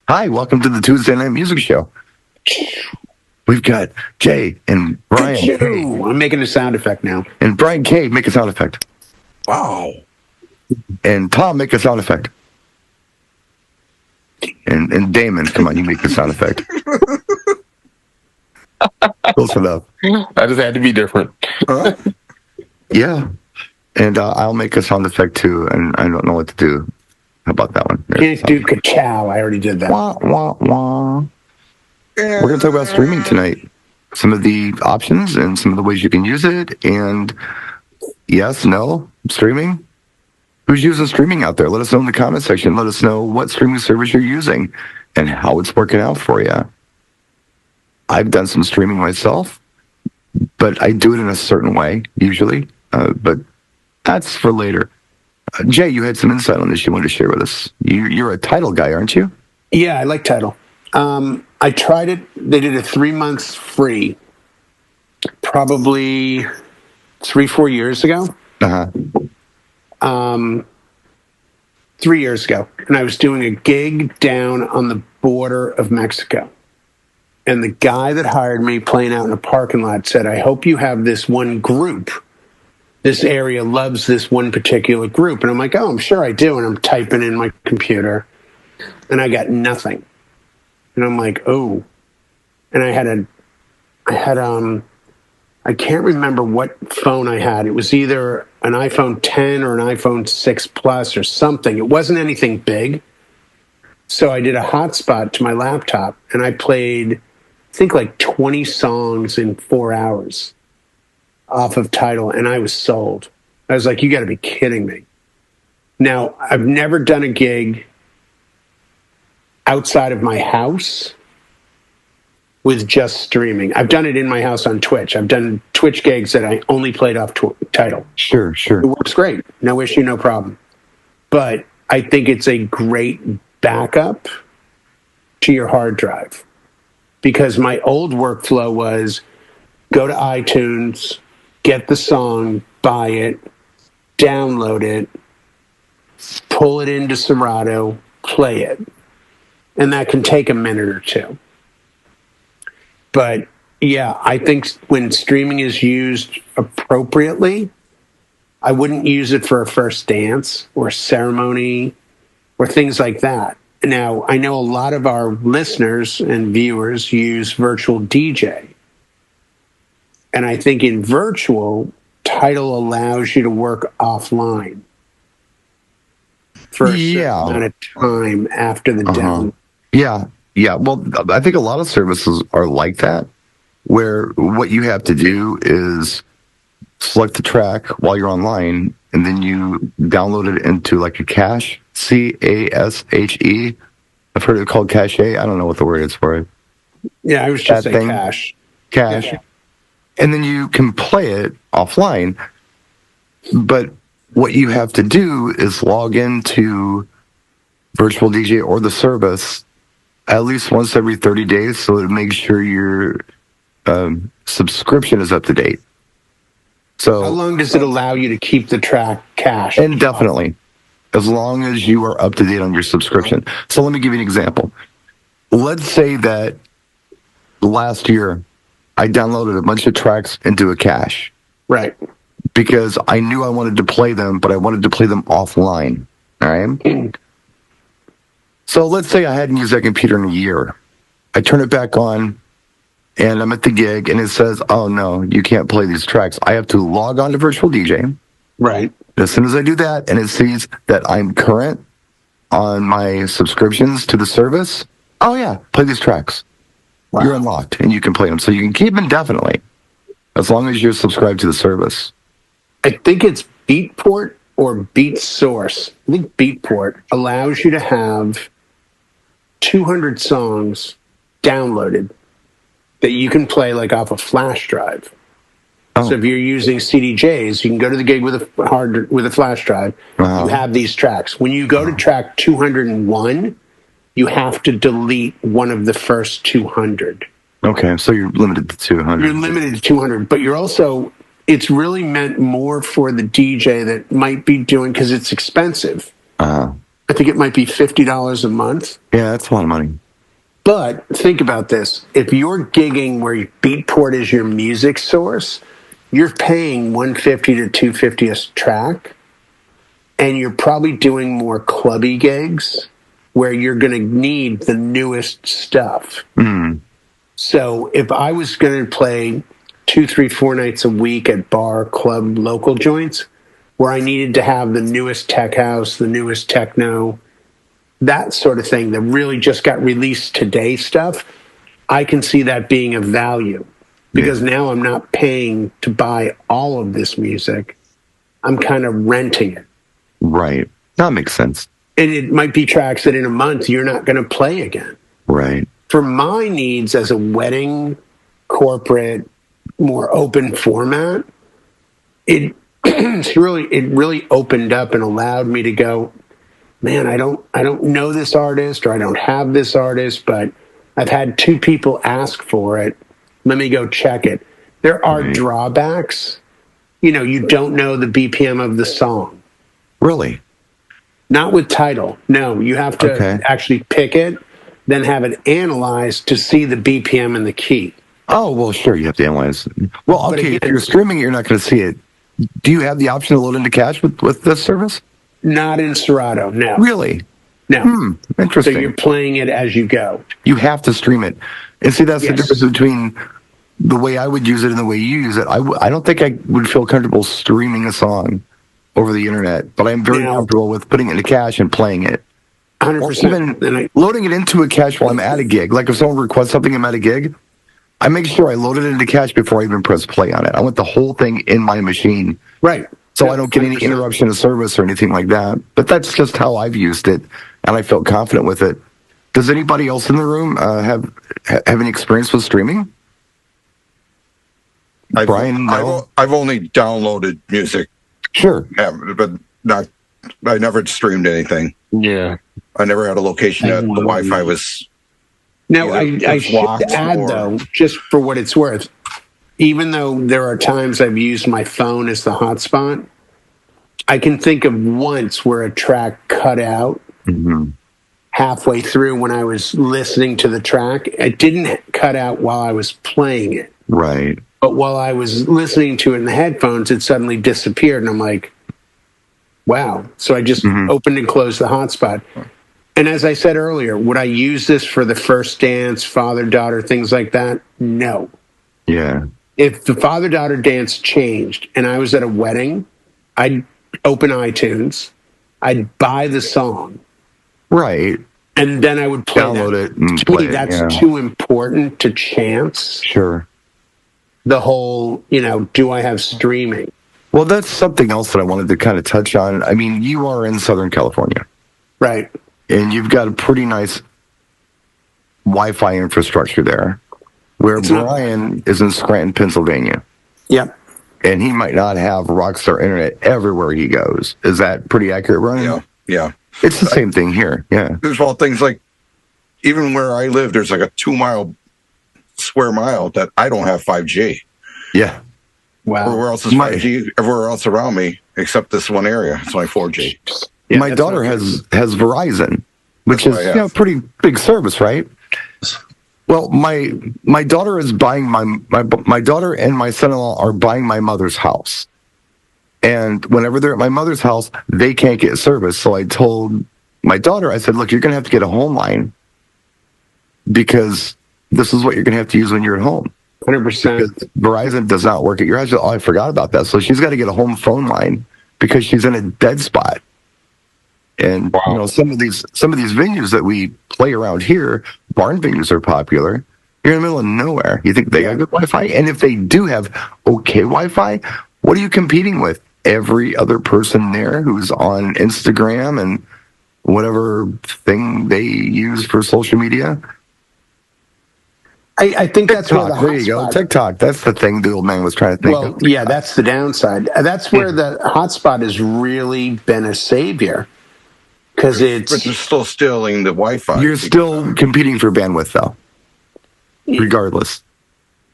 Hi, welcome to the Tuesday Night Music Show. We've got Jay and Brian K. I'm making a sound effect now. And Brian K, make a sound effect. Wow. And Tom, make a sound effect. And Damon, come on, you make the sound effect. Close enough. I just had to be different. Yeah. And I'll make a sound effect too, and I don't know what to do. How about that one? Can't do ka-chow. I already did that. Wah, wah, wah. We're going to talk about streaming tonight. Some of the options and some of the ways you can use it. And yes, no, streaming. Who's using streaming out there? Let us know in the comment section. Let us know what streaming service you're using and how it's working out for you. I've done some streaming myself, but I do it in a certain way, usually. But that's for later. Jay, you had some insight on this you wanted to share with us. You're a Tidal guy, aren't you? Yeah, I like Tidal. I tried it. They did a 3 months free, probably 3-4 years ago. 3 years ago. And I was doing a gig down on the border of Mexico. And the guy that hired me playing out in a parking lot said, I hope you have this one group. This area loves this one particular group. And I'm like, oh, I'm sure I do. And I'm typing in my computer. And I got nothing. And I'm like, oh. And I can't remember what phone I had. It was either an iPhone 10 or an iPhone 6 Plus or something. It wasn't anything big. So I did a hotspot to my laptop, and I played, I think, like 20 songs in 4 hours off of Tidal, and I was sold. I was like, you got to be kidding me. Now, I've never done a gig outside of my house with just streaming. I've done it in my house on Twitch. I've done Twitch gigs that I only played off Tidal. Sure. It works great. No issue, no problem. But I think it's a great backup to your hard drive. Because my old workflow was go to iTunes, get the song, buy it, download it, pull it into Serato, play it. And that can take a minute or two. But yeah, I think when streaming is used appropriately, I wouldn't use it for a first dance or ceremony or things like that. Now, I know a lot of our listeners and viewers use virtual DJ. And I think in virtual, Tidal allows you to work offline for a certain amount of time after the download. Yeah. Well, I think a lot of services are like that, where what you have to do is select the track while you're online, and then you download it into like a cache, C-A-S-H-E. I've heard it called cache. I don't know what the word is for it. Yeah, I was just saying cache. Cache. Yeah. And then you can play it offline, but what you have to do is log into Virtual DJ or the service at least once every 30 days so it makes sure your subscription is up to date. So how long does it allow you to keep the track cached? Indefinitely, as long as you are up to date on your subscription. So let me give you an example. Let's say that last year I downloaded a bunch of tracks into a cache. Right. Because I knew I wanted to play them, but I wanted to play them offline. All right? So let's say I hadn't used that computer in a year. I turn it back on, and I'm at the gig, and it says, oh, no, you can't play these tracks. I have to log on to Virtual DJ. Right. As soon as I do that, and it sees that I'm current on my subscriptions to the service, oh, yeah, play these tracks. Wow. You're unlocked, and you can play them. So you can keep them indefinitely, as long as you're subscribed to the service. I think it's Beatport or Beat Source. I think Beatport allows you to have 200 songs downloaded that you can play like off a flash drive. Oh. So if you're using CDJs, you can go to the gig with a flash drive. Wow. You have these tracks. When you go to track 201, you have to delete one of the first 200. Okay, so you're limited to 200. You're limited to 200, but you're also, it's really meant more for the DJ that might be doing, because it's expensive. I think it might be $50 a month. Yeah, that's a lot of money. But think about this. If you're gigging where Beatport is your music source, you're paying $150 to $250 a track, and you're probably doing more clubby gigs where you're going to need the newest stuff. Mm. So if I was going to play 2, 3, 4 nights a week at bar, club, local joints, where I needed to have the newest tech house, the newest techno, that sort of thing that really just got released today stuff, I can see that being of value because now I'm not paying to buy all of this music. I'm kind of renting it. Right. That makes sense. And it might be tracks that in a month you're not going to play again. Right. For my needs as a wedding, corporate, more open format, it really opened up and allowed me to go, man, I don't know this artist or I don't have this artist, but I've had 2 people ask for it. Let me go check it. There are drawbacks. You don't know the BPM of the song. Really? Not with title. No, you have to actually pick it, then have it analyzed to see the BPM and the key. Oh, well, sure, you have to analyze it. Well, okay, if you're streaming it, you're not going to see it. Do you have the option to load into cache with this service? Not in Serato, no. Really? No. Interesting. So you're playing it as you go. You have to stream it. And see, that's the difference between the way I would use it and the way you use it. I don't think I would feel comfortable streaming a song over the internet, but I'm very comfortable with putting it into cache and playing it. 100%. Or even loading it into a cache while I'm at a gig. Like if someone requests something I'm at a gig, I make sure I load it into cache before I even press play on it. I want the whole thing in my machine. Right. So I don't get any interruption of service or anything like that. But that's just how I've used it, and I felt confident with it. Does anybody else in the room have any experience with streaming? Brian, no? I've only downloaded music. Sure. But I never streamed anything. Yeah. I never had a location that the Wi-Fi was... Now, I should add, though, just for what it's worth, even though there are times I've used my phone as the hotspot, I can think of once where a track cut out halfway through when I was listening to the track. It didn't cut out while I was playing it. Right. But while I was listening to it in the headphones, it suddenly disappeared. And I'm like, wow. So I just opened and closed the hotspot. And as I said earlier, would I use this for the first dance, father-daughter, things like that? No. Yeah. If the father-daughter dance changed and I was at a wedding, I'd open iTunes, I'd buy the song. Right. And then I would play download it and to play me, that's it, too important to chance. Sure. The whole, do I have streaming? Well, that's something else that I wanted to kind of touch on. I mean, you are in Southern California. Right. And you've got a pretty nice Wi-Fi infrastructure there, where Brian is in Scranton, Pennsylvania. Yep. And he might not have Rockstar Internet everywhere he goes. Is that pretty accurate, Brian? Yeah. It's the same thing here, yeah. There's all things like, even where I live, there's like a 2 square mile that I don't have 5G. Yeah. Wow. Everywhere else is 5G. Everywhere else around me, except this one area, it's only 4G. Yeah, my daughter has Verizon, which is pretty big service, right? Well, my daughter is buying my daughter and my son-in-law are buying my mother's house, and whenever they're at my mother's house, they can't get service. So I told my daughter, I said, "Look, you're going to have to get a home line because this is what you're going to have to use when you're at home." 100%. Verizon does not work at your house. Oh, I forgot about that. So she's got to get a home phone line because she's in a dead spot. And some of these venues that we play around here, barn venues are popular. You're in the middle of nowhere. You think they got good Wi-Fi? And if they do have okay Wi-Fi, what are you competing with? Every other person there who's on Instagram and whatever thing they use for social media. I think that's where the there you go. TikTok. That's the thing the old man was trying to think of. Yeah, that's the downside. That's where the hotspot has really been a savior. Because But you're still stealing the Wi-Fi. You're still competing for bandwidth, though, regardless.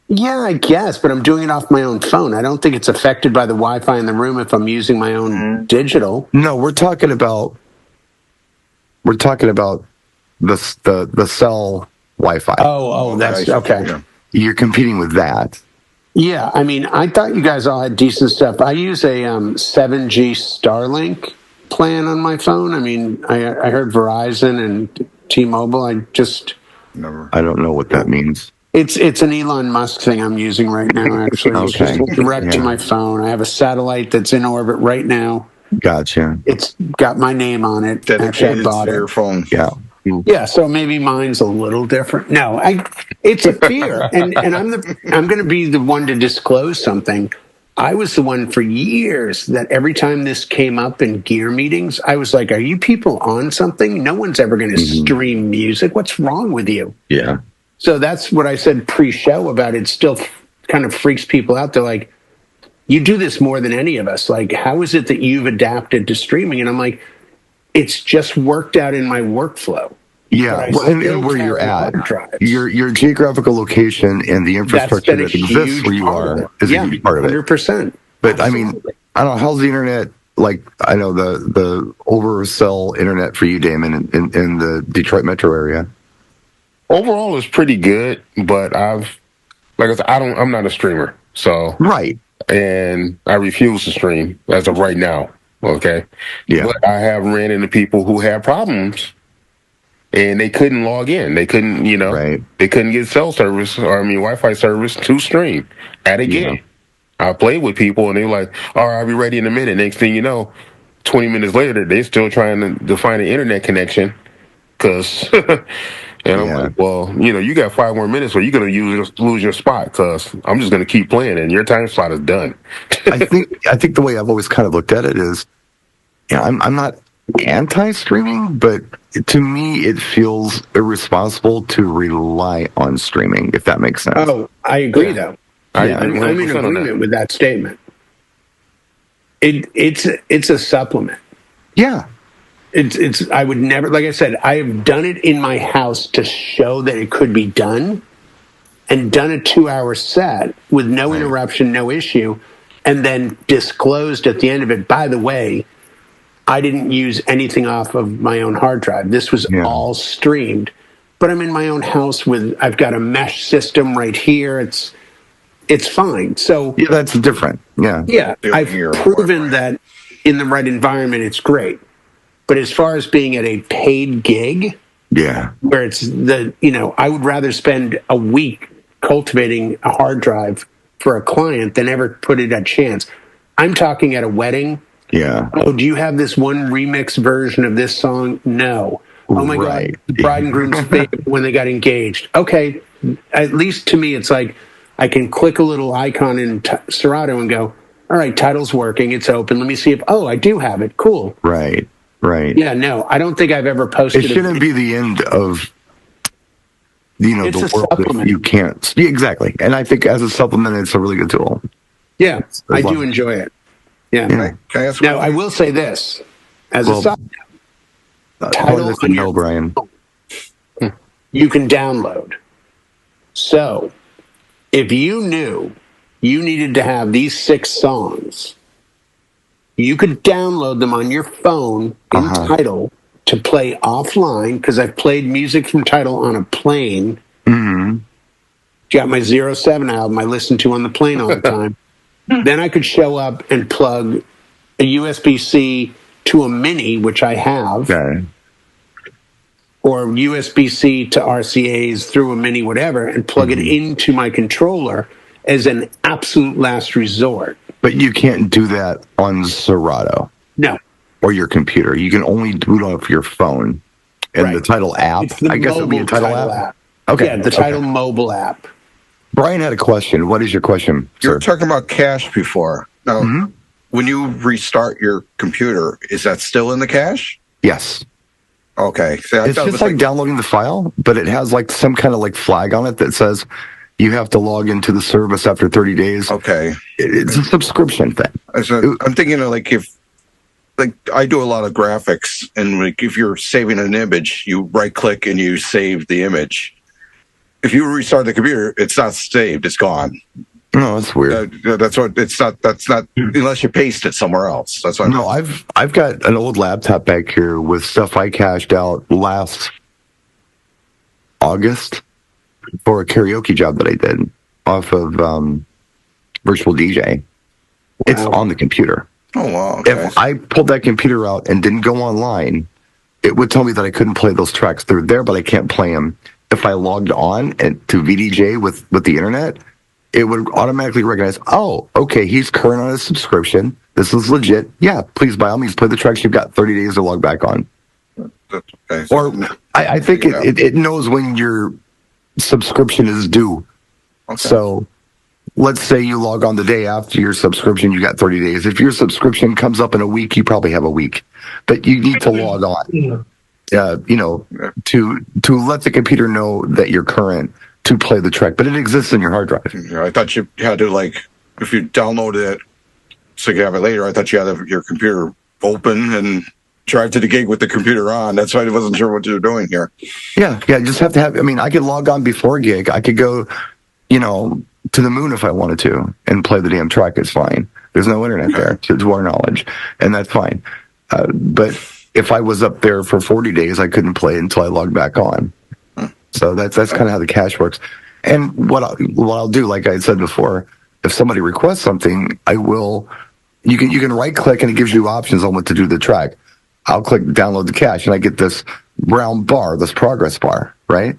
Yeah, I guess, but I'm doing it off my own phone. I don't think it's affected by the Wi-Fi in the room if I'm using my own digital. No, we're talking about we're talking about the cell Wi-Fi. Oh, that's okay. Yeah. You're competing with that. Yeah, I mean, I thought you guys all had decent stuff. I use a 7G Starlink plan on my phone. I mean, I heard Verizon and T-Mobile. Never. I don't know what that means. It's an Elon Musk thing I'm using right now, actually. It's Okay. just direct to Yeah. my phone. I have a satellite that's in orbit right now. Gotcha. It's got my name on it. Actually, I Dedicated bought to your it. phone. Yeah. Yeah, so maybe mine's a little different. No, it's a fear, and I'm going to be the one to disclose something. I was the one for years that every time this came up in gear meetings, I was like, "Are you people on something? No one's ever going to stream music. What's wrong with you?" Yeah. So that's what I said pre-show about it. Still kind of freaks people out. They're like, "You do this more than any of us. Like, how is it that you've adapted to streaming?" And I'm like, it's just worked out in my workflow. Yeah, well, and where you're at, your geographical location and the infrastructure that exists where you are is a huge part of it. 100%. But I mean, I don't know, how's the internet? Like, I know the oversell internet for you, Damon, in the Detroit metro area. Overall, it's pretty good, but like I said, I'm not a streamer, so Right. and I refuse to stream as of right now. Okay. Yeah. But I have ran into people who had problems and they couldn't log in. They couldn't, Right. they couldn't get cell service Wi-Fi service to stream at a game. I played with people and they were like, all right, I'll be ready in a minute. Next thing you know, 20 minutes later, they're still trying to find an internet connection because, and I'm like, well, you got 5 more minutes or you're going to lose your spot because I'm just going to keep playing and your time slot is done. I think the way I've always kind of looked at it is, I'm not anti-streaming, but to me, it feels irresponsible to rely on streaming, if that makes sense. Oh, I agree, though. I'm in 100% on agreement with that statement. It's a supplement. Yeah. It's I would never, like I said, I have done it in my house to show that it could be done, and done a 2-hour set with no interruption, no issue, and then disclosed at the end of it, by the way, I didn't use anything off of my own hard drive. This was all streamed. But I'm in my own house I've got a mesh system right here. It's fine. So yeah, that's different. Yeah. Yeah, I've proven that in the right environment, it's great. But as far as being at a paid gig, where it's I would rather spend a week cultivating a hard drive for a client than ever put it at chance. I'm talking at a wedding. Yeah. Oh, do you have this one remix version of this song? No. Oh my God, the bride and groom's favorite when they got engaged. Okay, at least to me, it's like I can click a little icon in Serato and go, all right, title's working, it's open. Let me see if, I do have it. Cool. Right. Yeah, no, I don't think I've ever posted. It shouldn't be the end of the world if you can't. Yeah, exactly. And I think as a supplement, it's a really good tool. Yeah, I do enjoy it. Yeah. Can I ask now, I will say this as a side note, title on your Brian. You can download. So if you knew you needed to have these 6 songs, you could download them on your phone in Tidal to play offline, because I've played music from Tidal on a plane. Mm-hmm. Got my 07 album I listen to on the plane all the time. Then I could show up and plug a USB-C to a Mini, which I have, or USB-C to RCAs through a Mini, whatever, and plug it into my controller as an absolute last resort. But you can't do that on Serato. No. Or your computer. You can only boot off your phone. And the Tidal app, I guess it would be a Tidal app. Okay. Yeah, the Tidal mobile app. Brian had a question. What is your question, You were sir? talking about cache before. Now, when you restart your computer, is that still in the cache? Yes. Okay. See, It's just like downloading the file, but it has like some kind of like flag on it that says you have to log into the service after 30 days. Okay. It's a subscription thing. So I'm thinking of like I do a lot of graphics, and like if you're saving an image, you right click and you save the image. If you restart the computer, it's not saved; it's gone. No, it's weird. That's what it's not. That's not unless you paste it somewhere else. That's what. No, I've got an old laptop back here with stuff I cashed out last August for a karaoke job that I did off of Virtual DJ. It's on the computer. Oh wow! Okay. If I pulled that computer out and didn't go online, it would tell me that I couldn't play those tracks. They're there, but I can't play them. If I logged on to VDJ with the internet, it would automatically recognize, oh, okay, he's current on his subscription. This is legit. Yeah, please, by all means, play the tracks. You've got 30 days to log back on. Okay. Or I think it knows when your subscription is due. Okay. So let's say you log on the day after your subscription, you got 30 days. If your subscription comes up in a week, you probably have a week. But you need to log on, to let the computer know that you're current to play the track. But it exists in your hard drive. Yeah, I thought you had to, like, if you downloaded it so you could have it later, I thought you had to have your computer open and drive to the gig with the computer on. That's why I wasn't sure what you were doing here. Yeah, just have to have, I could log on before a gig. I could go, to the moon if I wanted to and play the damn track. It's fine. There's no internet there, to our knowledge, and that's fine. But if I was up there for 40 days, I couldn't play until I logged back on. So that's kind of how the cache works. And what I'll do, like I said before, if somebody requests something, I will. You can right click and it gives you options on what to do to the track. I'll click download the cache and I get this brown bar, this progress bar, right?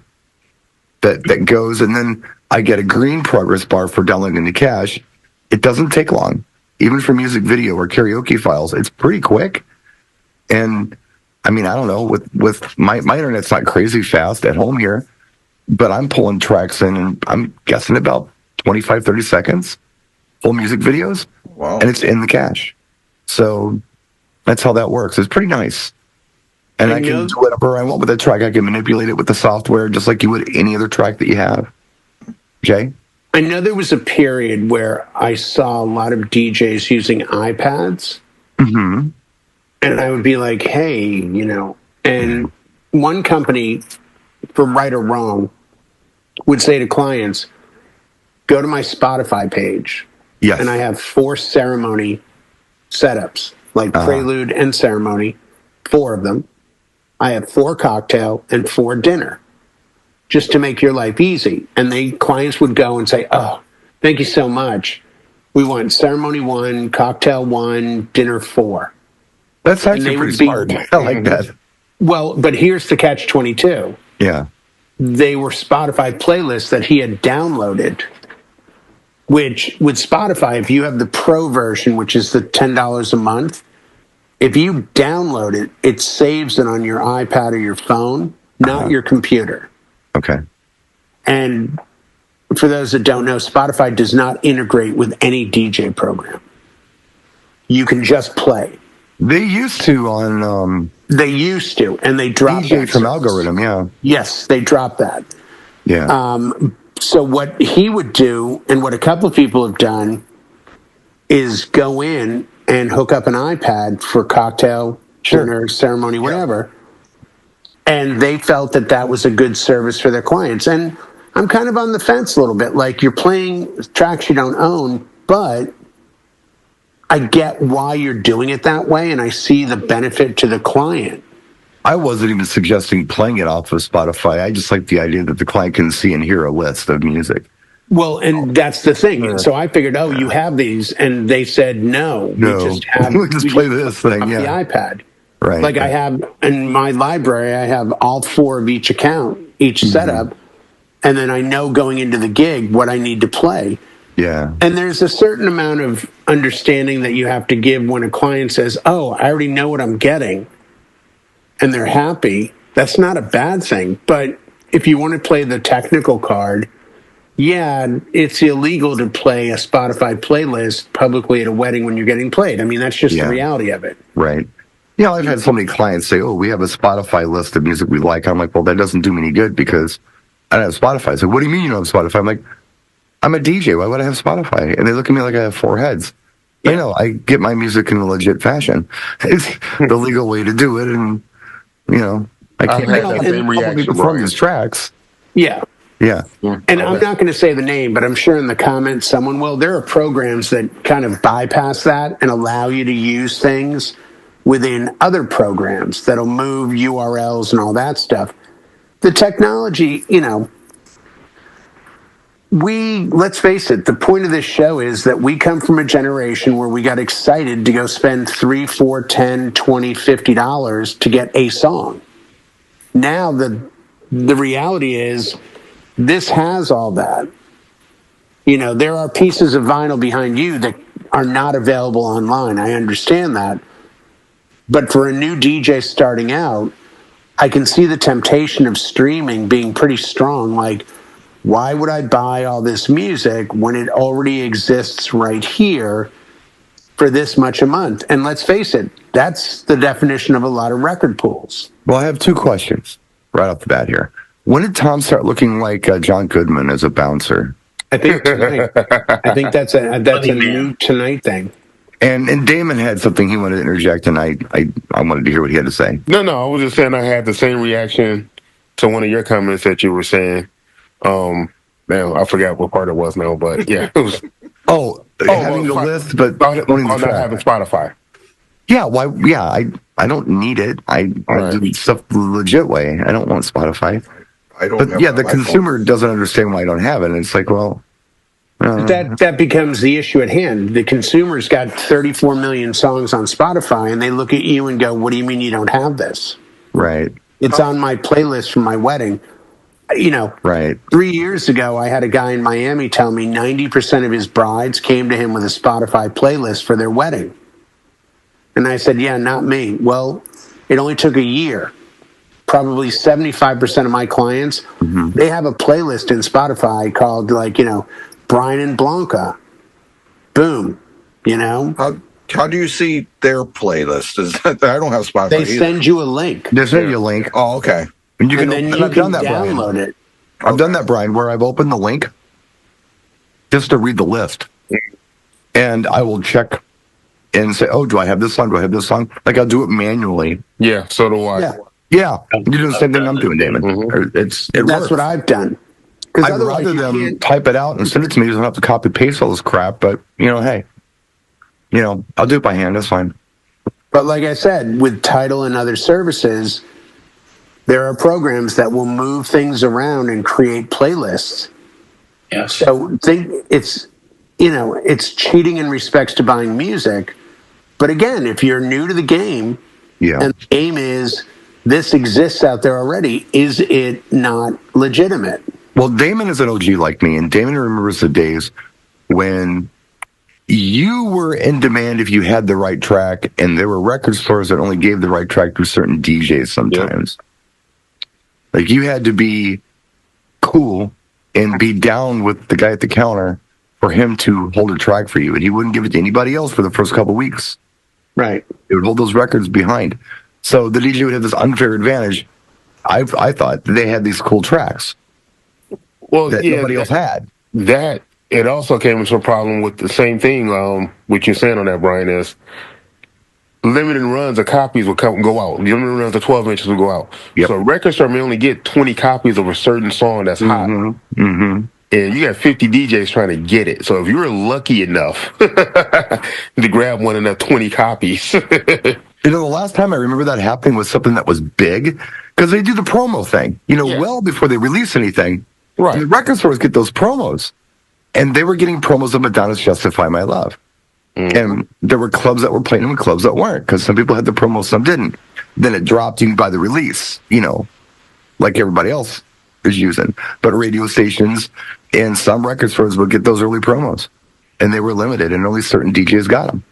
That goes, and then I get a green progress bar for downloading the cache. It doesn't take long, even for music video or karaoke files. It's pretty quick. And I don't know, with my internet's not crazy fast at home here, but I'm pulling tracks in, and I'm guessing about 25, 30 seconds, full music videos. Wow. And it's in the cache. So that's how that works. It's pretty nice. And I can do whatever I want with that track. I can manipulate it with the software just like you would any other track that you have. Jay? I know there was a period where I saw a lot of DJs using iPads. Mm-hmm. And I would be like, hey, and one company, for right or wrong, would say to clients, go to my Spotify page. Yes. And I have 4 ceremony setups, like prelude and ceremony, 4 of them. I have 4 cocktail and 4 dinner, just to make your life easy. And clients would go and say, oh, thank you so much. We want ceremony 1, cocktail 1, dinner 4. That's actually pretty smart. I like that. Well, but here's the catch-22. Yeah. They were Spotify playlists that he had downloaded, which with Spotify, if you have the pro version, which is the $10 a month, if you download it, it saves it on your iPad or your phone, not your computer. Okay. And for those that don't know, Spotify does not integrate with any DJ program. You can just play. They used to on They used to, and they dropped DJ that from service. Algorithm, yeah. Yes, they dropped that. Yeah. So what he would do, and what a couple of people have done, is go in and hook up an iPad for cocktail, dinner, ceremony, whatever. And they felt that that was a good service for their clients. And I'm kind of on the fence a little bit. Like, you're playing tracks you don't own, but I get why you're doing it that way, and I see the benefit to the client. I wasn't even suggesting playing it off of Spotify. I just like the idea that the client can see and hear a list of music. Well, and that's the thing. So I figured, you have these, and they said no. No, We just play this thing. The Yeah, iPad. right. Like I have in my library, I have all 4 of each account, each setup, and then I know going into the gig what I need to play. Yeah. And there's a certain amount of understanding that you have to give when a client says, oh, I already know what I'm getting, and they're happy. That's not a bad thing. But if you want to play the technical card, yeah, it's illegal to play a Spotify playlist publicly at a wedding when you're getting played. I mean, that's just the reality of it. Right. Yeah, I've had so many clients say, oh, we have a Spotify list of music we like. I'm like, well, that doesn't do me any good because I don't have Spotify. So what do you mean you don't have Spotify? I'm like, I'm a DJ. Why would I have Spotify? And they look at me like I have 4 heads. Yeah. I know. I get my music in a legit fashion. It's the legal way to do it. And, I can't have that same reaction from these tracks. Yeah. Yeah. And I'm not going to say the name, but I'm sure in the comments someone will. There are programs that kind of bypass that and allow you to use things within other programs that'll move URLs and all that stuff. The technology, let's face it, the point of this show is that we come from a generation where we got excited to go spend $3, $4, $10, $20, $50 to get a song. Now the reality is this has all that. There are pieces of vinyl behind you that are not available online. I understand that. But for a new DJ starting out, I can see the temptation of streaming being pretty strong. Like, why would I buy all this music when it already exists right here for this much a month? And let's face it, that's the definition of a lot of record pools. Well, I have two questions right off the bat here. When did Tom start looking like John Goodman as a bouncer? I think tonight. I think that's a new tonight thing. And Damon had something he wanted to interject, and I wanted to hear what he had to say. No, I was just saying I had the same reaction to one of your comments that you were saying. Man, I forgot what part it was now, but yeah, it was. Having the list, but not having Spotify. Yeah, why? Yeah, I don't need it. I do stuff the legit way. I don't want Spotify. I don't. But yeah, the consumer doesn't understand why I don't have it. And it's like, well, that becomes the issue at hand. The consumer's got 34 million songs on Spotify, and they look at you and go, "What do you mean you don't have this?" Right. It's on my playlist for my wedding. Right. 3 years ago, I had a guy in Miami tell me 90% of his brides came to him with a Spotify playlist for their wedding. And I said, yeah, not me. Well, it only took a year. Probably 75% of my clients, they have a playlist in Spotify called Brian and Blanca. Boom. How do you see their playlist? I don't have Spotify. They send you a link. They send you a link. Oh, okay. And you can download it. I've done that, Brian, where I've opened the link just to read the list. And I will check and say, oh, do I have this song? Do I have this song? Like, I'll do it manually. Yeah, so do I. Yeah. You're doing the same thing I'm doing, Damon. That's works. What I've done. I'd rather them type it out and send it to me. You don't have to copy paste all this crap. But, hey, I'll do it by hand. That's fine. But like I said, with Tidal and other services, there are programs that will move things around and create playlists. Yes. So it's cheating in respects to buying music. But again, if you're new to the game, and the game is this exists out there already, is it not legitimate? Well, Damon is an OG like me, and Damon remembers the days when you were in demand if you had the right track, and there were record stores that only gave the right track to certain DJs sometimes. Yep. Like, you had to be cool and be down with the guy at the counter for him to hold a track for you, and he wouldn't give it to anybody else for the first couple weeks. Right. It would hold those records behind. So the DJ would have this unfair advantage. I thought they had these cool tracks that nobody else had. That, it also came into a problem with the same thing, what you're saying on that, Brian, is limited runs of copies would go out. Limited runs of 12 inches would go out. Yep. So a record store may only get 20 copies of a certain song that's hot. And you got 50 DJs trying to get it. So if you were lucky enough to grab one of the 20 copies. The last time I remember that happening was something that was big, because they do the promo thing, well before they release anything. Right. And the record stores get those promos. And they were getting promos of Madonna's Justify My Love. And there were clubs that were playing them and clubs that weren't, because some people had the promo, some didn't. Then it dropped you by the release, like everybody else is using. But radio stations and some record stores would get those early promos. And they were limited, and only certain DJs got them.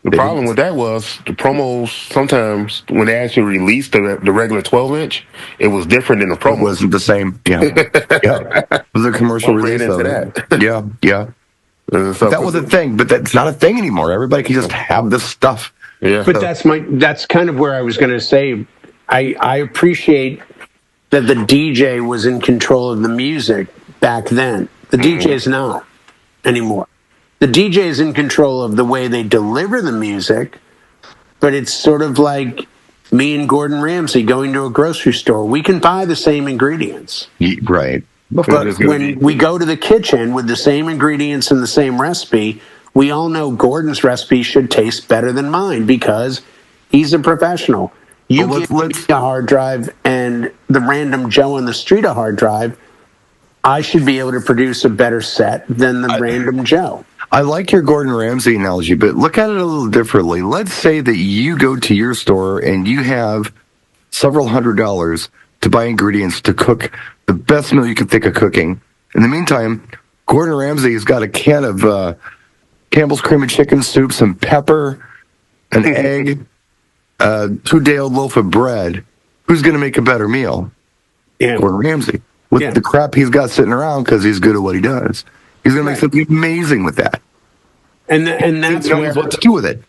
The problem with that was the promos, sometimes when they actually released the regular 12-inch, it was different than the promo. It wasn't the same. Yeah. It was a commercial release of it. Yeah. That was a thing, but that's not a thing anymore. Everybody can just have this stuff. Yeah. But that's kind of where I was going to say, I appreciate that the DJ was in control of the music back then. The DJ is not anymore. The DJ is in control of the way they deliver the music, but it's sort of like me and Gordon Ramsay going to a grocery store. We can buy the same ingredients. Right. But when we go to the kitchen with the same ingredients and the same recipe, we all know Gordon's recipe should taste better than mine because he's a professional. You Well, give me a hard drive and the random Joe on the street a hard drive, I should be able to produce a better set than the random Joe. I like your Gordon Ramsay analogy, but look at it a little differently. Let's say that you go to your store and you have several $100s to buy ingredients to cook the best meal you can think of cooking. In the meantime, Gordon Ramsay's got a can of Campbell's cream and chicken soup, some pepper, an egg, a 2-day-old loaf of bread. Who's going to make a better meal? Yeah. Gordon Ramsay. With the crap he's got sitting around because he's good at what he does. He's going to make something amazing with that. And that's where, what to do with it.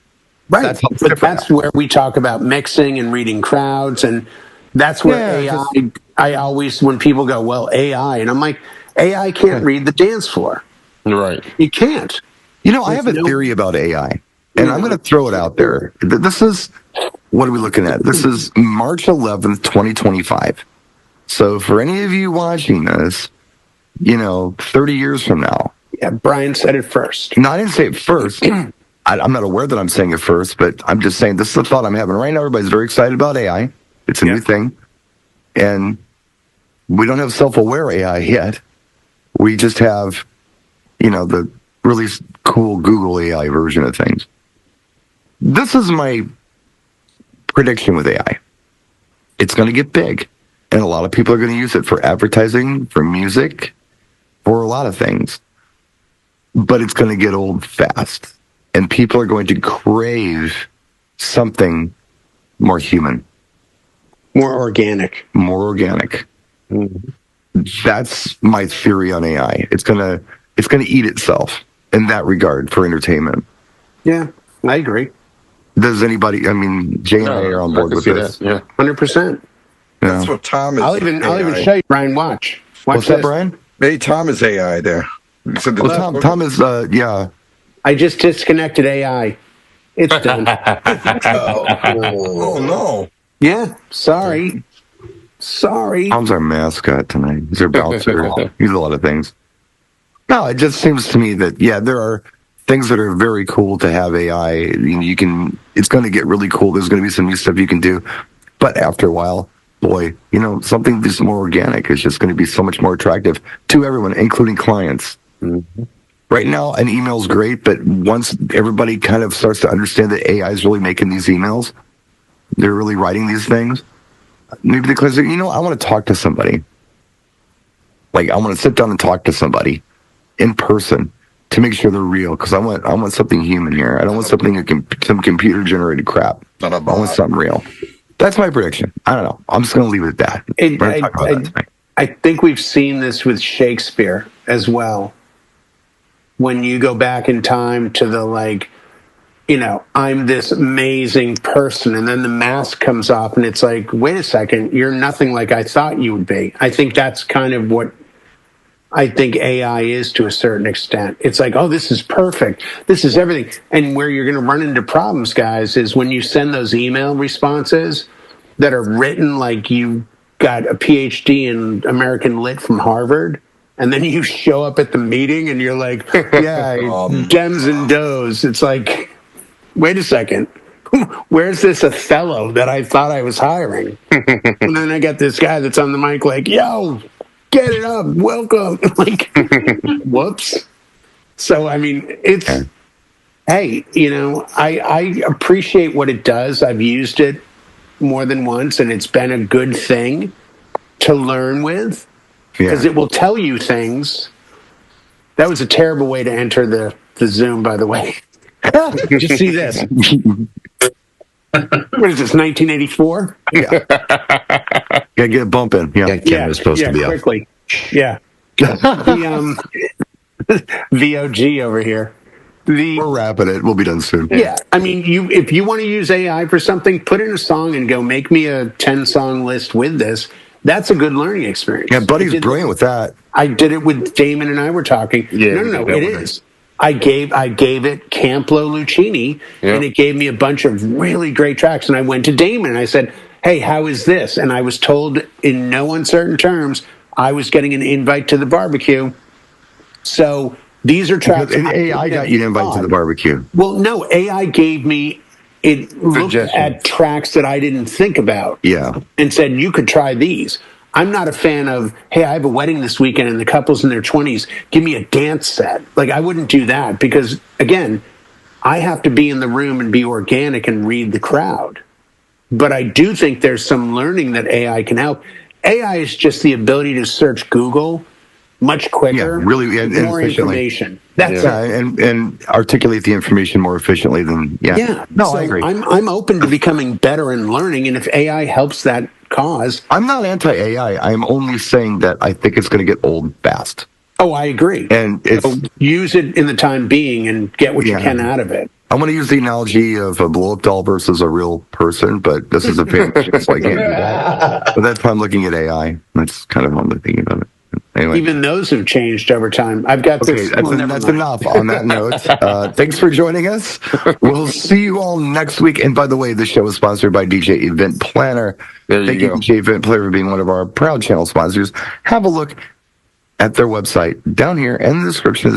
Right. That's where we talk about mixing and reading crowds. And that's where AI, I always, when people go, well, AI, and I'm like, AI can't read the dance floor. Right. You can't. You know, I have a theory about AI, and I'm going to throw it out there. This is, what are we looking at? This is March 11th, 2025. So for any of you watching this, 30 years from now. Yeah, Brian said it first. No, I didn't say it first. I'm not aware that I'm saying it first, but I'm just saying this is the thought I'm having right now. Everybody's very excited about AI. It's a new thing. And we don't have self-aware AI yet. We just have, the really cool Google AI version of things. This is my prediction with AI. It's going to get big. And a lot of people are going to use it for advertising, for music, for a lot of things. But it's going to get old fast. And people are going to crave something more human. More organic. More organic. Mm-hmm. That's my theory on AI. It's going to eat itself in that regard for entertainment. Yeah, I agree. Does anybody, Jay and I are on board with this. Yeah, 100%. That's what Tom is. I'll even show you, Brian. Watch What's this. That, Brian? Hey, Tom is AI there. Tom is, yeah. I just disconnected AI. It's done. Oh, no. Yeah, sorry. Tom's our mascot tonight. He's our bouncer. He's a lot of things. No, it just seems to me that, there are things that are very cool to have AI. It's going to get really cool. There's going to be some new stuff you can do. But after a while, boy, something that's more organic is just going to be so much more attractive to everyone, including clients. Mm-hmm. Right now, an email's great, but once everybody kind of starts to understand that AI is really making these emails, they're really writing these things, maybe the client says, I want to talk to somebody. Like, I want to sit down and talk to somebody in person to make sure they're real, because I want something human here. I don't want something some computer-generated crap. I want something real. That's my prediction. I don't know. I'm just going to leave it at that. I think we've seen this with Shakespeare as well. When you go back in time to the I'm this amazing person, and then the mask comes off and it's like, wait a second, you're nothing like I thought you would be. I think that's kind of what I think AI is to a certain extent. It's like, oh, this is perfect. This is everything. And where you're going to run into problems, guys, is when you send those email responses that are written like you got a PhD in American Lit from Harvard, and then you show up at the meeting and you're like, yeah, Dems and Does. It's like, wait a second. Where's this Othello that I thought I was hiring? And then I got this guy that's on the mic like, yo, get it up, welcome. Like, whoops. So, it's, hey, I appreciate what it does. I've used it more than once, and it's been a good thing to learn with, because it will tell you things. That was a terrible way to enter the Zoom, by the way. Did you see this? What is this, 1984? Yeah. Gotta get it bumping. Yeah, camera's supposed to be quickly. Up. Yeah. The VOG over here. We're wrapping it. We'll be done soon. Yeah. If you want to use AI for something, put in a song and go make me a 10-song list with this. That's a good learning experience. Yeah, Buddy's brilliant with that. I did it with Damon and I were talking. Yeah, no, it is. I gave it Camplo Lucchini, and it gave me a bunch of really great tracks. And I went to Damon and I said, hey, how is this? And I was told in no uncertain terms, I was getting an invite to the barbecue. So these are tracks. And AI got you an invite to the barbecue. Well, no, AI gave me, it looked at tracks that I didn't think about. Yeah. And said, you could try these. I'm not a fan of, hey, I have a wedding this weekend and the couple's in their 20s. Give me a dance set. Like, I wouldn't do that because, again, I have to be in the room and be organic and read the crowd. But I do think there's some learning that AI can help. AI is just the ability to search Google much quicker, really, and more information. That's it. And articulate the information more efficiently than No, so I agree. I'm open to becoming better and learning, and if AI helps that cause, I'm not anti-AI. I'm only saying that I think it's going to get old fast. Oh, I agree. And it's use it in the time being and get what you can out of it. I want to use the analogy of a blow-up doll versus a real person, but this is a fantasy, so I can't do that. But that's why I'm looking at AI. That's kind of how I'm thinking about it. Anyway. Even those have changed over time. I've got this. That's enough on that note. Thanks for joining us. We'll see you all next week. And by the way, this show is sponsored by DJ Event Planner. Thank you, DJ Event Planner, for being one of our proud channel sponsors. Have a look at their website down here in the description of this